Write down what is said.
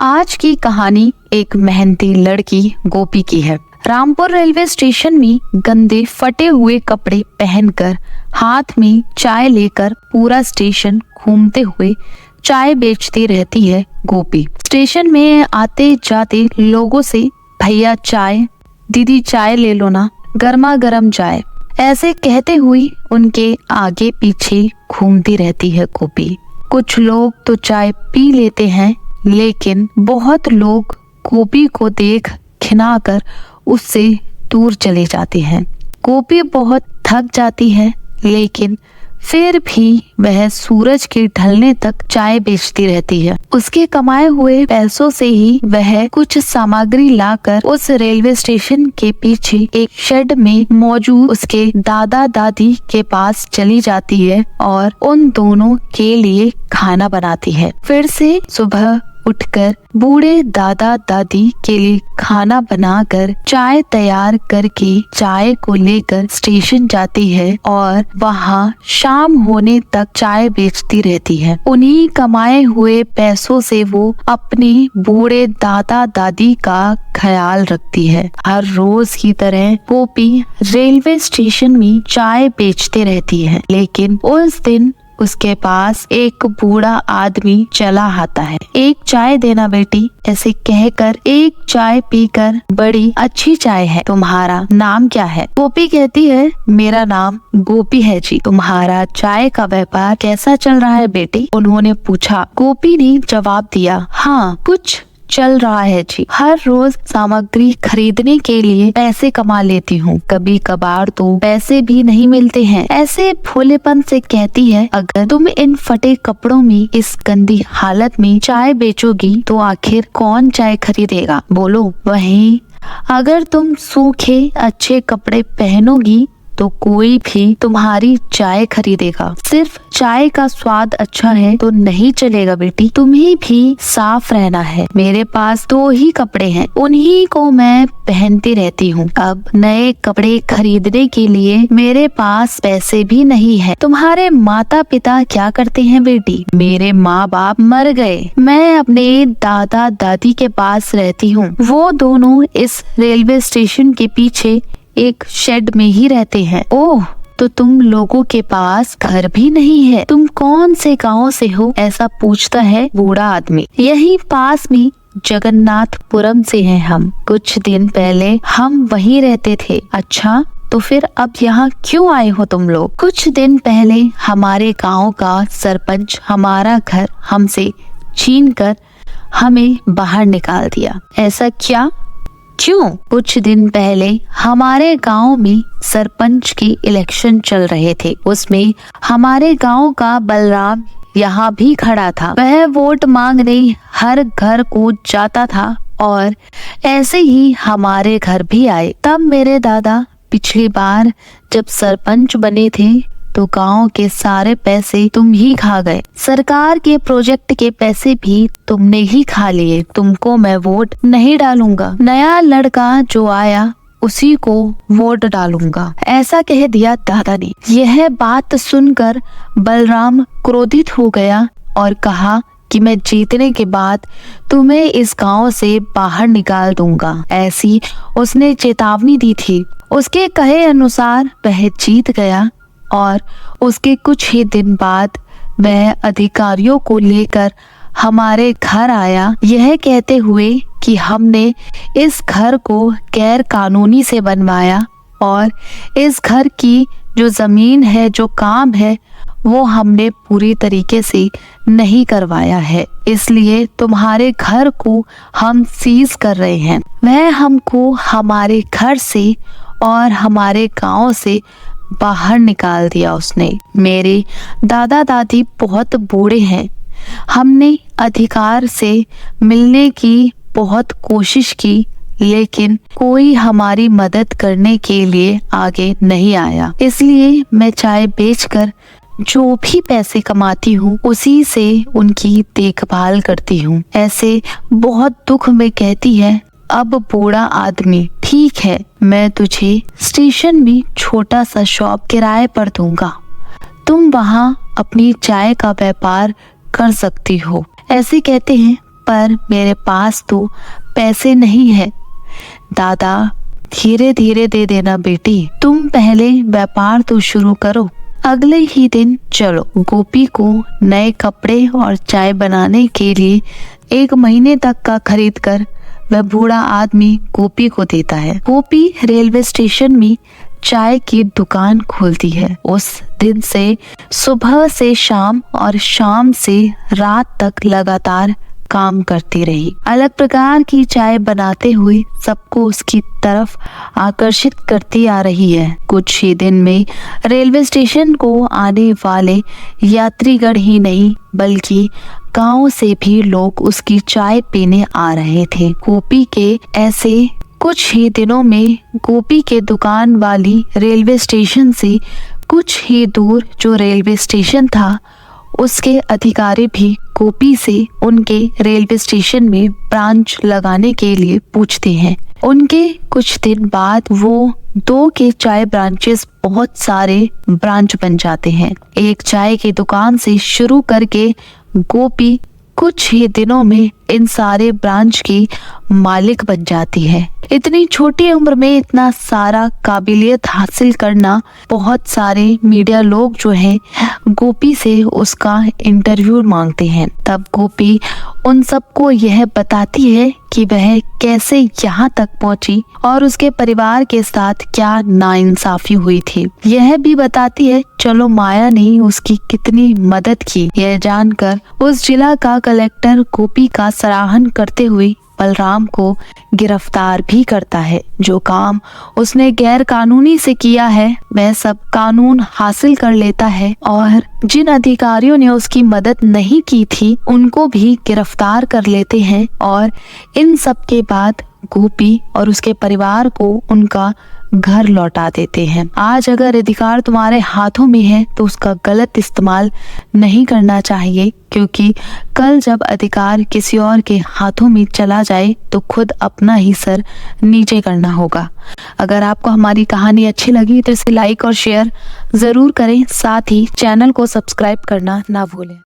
आज की कहानी एक मेहनती लड़की गोपी की है। रामपुर रेलवे स्टेशन में गंदे फटे हुए कपड़े पहनकर हाथ में चाय लेकर पूरा स्टेशन घूमते हुए चाय बेचती रहती है गोपी। स्टेशन में आते जाते लोगों से भैया चाय, दीदी चाय ले लो ना, गर्मा गर्म चाय, ऐसे कहते हुए उनके आगे पीछे घूमती रहती है गोपी। कुछ लोग तो चाय पी लेते हैं, लेकिन बहुत लोग गोपी को देख घिनाकर उससे दूर चले जाते हैं। गोपी बहुत थक जाती है, लेकिन फिर भी वह सूरज के ढलने तक चाय बेचती रहती है। उसके कमाए हुए पैसों से ही वह कुछ सामग्री लाकर उस रेलवे स्टेशन के पीछे एक शेड में मौजूद उसके दादा दादी के पास चली जाती है और उन दोनों के लिए खाना बनाती है। फिर से सुबह उठकर बूढ़े दादा दादी के लिए खाना बनाकर चाय तैयार करके चाय को लेकर स्टेशन जाती है और वहाँ शाम होने तक चाय बेचती रहती है। उन्हीं कमाए हुए पैसों से वो अपने बूढ़े दादा दादी का ख्याल रखती है। हर रोज की तरह गोपी रेलवे स्टेशन में चाय बेचते रहती है, लेकिन उस दिन उसके पास एक बूढ़ा आदमी चला आता है। एक चाय देना बेटी, ऐसे कहकर एक चाय पीकर, बड़ी अच्छी चाय है, तुम्हारा नाम क्या है? गोपी कहती है, मेरा नाम गोपी है जी। तुम्हारा चाय का व्यापार कैसा चल रहा है बेटी? उन्होंने पूछा। गोपी ने जवाब दिया, हाँ कुछ चल रहा है जी। हर रोज सामग्री खरीदने के लिए पैसे कमा लेती हूँ, कभी कभार तो पैसे भी नहीं मिलते हैं। ऐसे भोलेपन से कहती है, अगर तुम इन फटे कपड़ों में इस गंदी हालत में चाय बेचोगी तो आखिर कौन चाय खरीदेगा? बोलो। वहीं अगर तुम सूखे अच्छे कपड़े पहनोगी तो कोई भी तुम्हारी चाय खरीदेगा। सिर्फ चाय का स्वाद अच्छा है तो नहीं चलेगा बेटी, तुम्हें भी साफ रहना है। मेरे पास 2 ही कपड़े हैं, उन्हीं को मैं पहनती रहती हूँ। अब नए कपड़े खरीदने के लिए मेरे पास पैसे भी नहीं है। तुम्हारे माता पिता क्या करते हैं बेटी? मेरे माँ बाप मर गए, मैं अपने दादा दादी के पास रहती हूँ। वो दोनों इस रेलवे स्टेशन के पीछे एक शेड में ही रहते हैं। ओह, तो तुम लोगों के पास घर भी नहीं है? तुम कौन से गांव से हो? ऐसा पूछता है बूढ़ा आदमी। यही पास में जगन्नाथपुरम से हैं हम। कुछ दिन पहले हम वहीं रहते थे। अच्छा, तो फिर अब यहाँ क्यों आए हो तुम लोग? कुछ दिन पहले हमारे गांव का सरपंच हमारा घर हमसे छीन कर हमें बाहर निकाल दिया। ऐसा क्या? क्यों? कुछ दिन पहले हमारे गांव में सरपंच के इलेक्शन चल रहे थे। उसमें हमारे गांव का बलराम यहाँ भी खड़ा था। वह वोट मांगने हर घर को जाता था और ऐसे ही हमारे घर भी आए। तब मेरे दादा पिछली बार जब सरपंच बने थे तो गांव के सारे पैसे तुम ही खा गए। सरकार के प्रोजेक्ट के पैसे भी तुमने ही खा लिए। तुमको मैं वोट नहीं डालूंगा। नया लड़का जो आया उसी को वोट डालूंगा, ऐसा कह दिया दादा ने। यह बात सुनकर बलराम क्रोधित हो गया और कहा कि मैं जीतने के बाद तुम्हें इस गांव से बाहर निकाल दूंगा। ऐसी उसने चेतावनी दी थी। उसके कहे अनुसार वह जीत गया और उसके कुछ ही दिन बाद वह अधिकारियों को लेकर हमारे घर आया, यह कहते हुए कि हमने इस घर को गैर कानूनी से बनवाया और इस घर की जो जमीन है, जो काम है, वो हमने पूरी तरीके से नहीं करवाया है, इसलिए तुम्हारे घर को हम सीज कर रहे हैं। वह हमको हमारे घर से और हमारे गांव से बाहर निकाल दिया उसने। मेरे दादा दादी बहुत बूढ़े हैं। हमने अधिकार से मिलने की बहुत कोशिश की, लेकिन कोई हमारी मदद करने के लिए आगे नहीं आया। इसलिए मैं चाय बेचकर जो भी पैसे कमाती हूँ उसी से उनकी देखभाल करती हूँ। ऐसे बहुत दुख में कहती है। अब बूढ़ा आदमी, ठीक है, मैं तुझे स्टेशन में छोटा सा शॉप किराए पर दूंगा, तुम वहाँ अपनी चाय का व्यापार कर सकती हो। ऐसे कहते हैं पर मेरे पास तो पैसे नहीं है। दादा, धीरे धीरे दे देना बेटी, तुम पहले व्यापार तो शुरू करो। अगले ही दिन चलो गोपी को नए कपड़े और चाय बनाने के लिए 1 महीने तक का खरीद कर वह बूढ़ा आदमी गोपी को देता है। गोपी रेलवे स्टेशन में चाय की दुकान खोलती है। उस दिन से सुबह से शाम और शाम से रात तक लगातार काम करती रही। अलग प्रकार की चाय बनाते हुए सबको उसकी तरफ आकर्षित करती आ रही है। कुछ ही दिन में रेलवे स्टेशन को आने वाले यात्रीगण ही नहीं बल्कि गांव से भी लोग उसकी चाय पीने आ रहे थे। गोपी के ऐसे कुछ ही दिनों में गोपी के दुकान वाली रेलवे स्टेशन से कुछ ही दूर जो रेलवे स्टेशन था, उसके अधिकारी भी गोपी से उनके रेलवे स्टेशन में ब्रांच लगाने के लिए पूछते हैं। उनके कुछ दिन बाद वो 2 के चाय ब्रांचेस बहुत सारे ब्रांच बन जाते हैं। एक चाय की दुकान से शुरू करके गोपी कुछ ही दिनों में इन सारे ब्रांच की मालिक बन जाती है। इतनी छोटी उम्र में इतना सारा काबिलियत हासिल करना, बहुत सारे मीडिया लोग जो हैं गोपी से उसका इंटरव्यू मांगते हैं। तब गोपी उन सबको यह बताती है कि वह कैसे यहाँ तक पहुंची और उसके परिवार के साथ क्या नाइंसाफी हुई थी। यह भी बताती है चलो माया ने उसकी कितनी मदद की। यह जानकर उस जिला का कलेक्टर गोपी का सराहन करते हुए बलराम को गिरफ्तार भी करता है। जो काम उसने गैर कानूनी से किया है वह सब कानून हासिल कर लेता है और जिन अधिकारियों ने उसकी मदद नहीं की थी उनको भी गिरफ्तार कर लेते हैं और इन सब के बाद गोपी और उसके परिवार को उनका घर लौटा देते हैं। आज अगर अधिकार तुम्हारे हाथों में है तो उसका गलत इस्तेमाल नहीं करना चाहिए, क्योंकि कल जब अधिकार किसी और के हाथों में चला जाए तो खुद अपना ही सर नीचे करना होगा। अगर आपको हमारी कहानी अच्छी लगी तो इसे लाइक और शेयर जरूर करें, साथ ही चैनल को सब्सक्राइब करना ना भूलें।